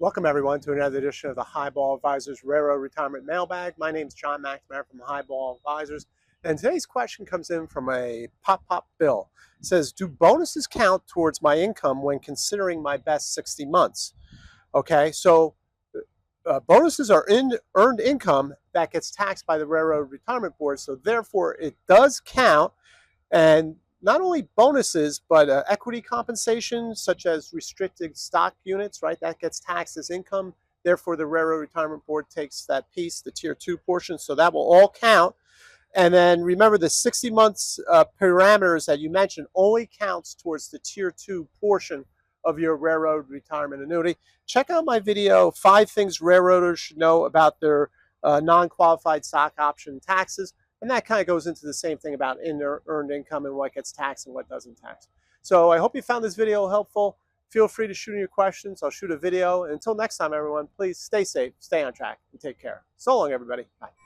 Welcome everyone to another edition of the Highball Advisors Railroad Retirement Mailbag. My name is John McNamara from Highball Advisors, and today's question comes in from a Pop Bill. It says, do bonuses count towards my income when considering my best 60 months? Okay, so bonuses are earned income that gets taxed by the Railroad Retirement Board, so therefore it does count. And not only bonuses, but equity compensation, such as restricted stock units, right? That gets taxed as income. Therefore, the Railroad Retirement Board takes that piece, the Tier 2 portion, so that will all count. And then remember, the 60 months parameters that you mentioned only counts towards the Tier 2 portion of your railroad retirement annuity. Check out my video, 5 Things Railroaders Should Know About Their Non-Qualified Stock Option Taxes. And that kind of goes into the same thing about earned income and what gets taxed and what doesn't tax. So I hope you found this video helpful. Feel free to shoot in your questions. I'll shoot a video. And until next time, everyone, please stay safe, stay on track, and take care. So long, everybody. Bye.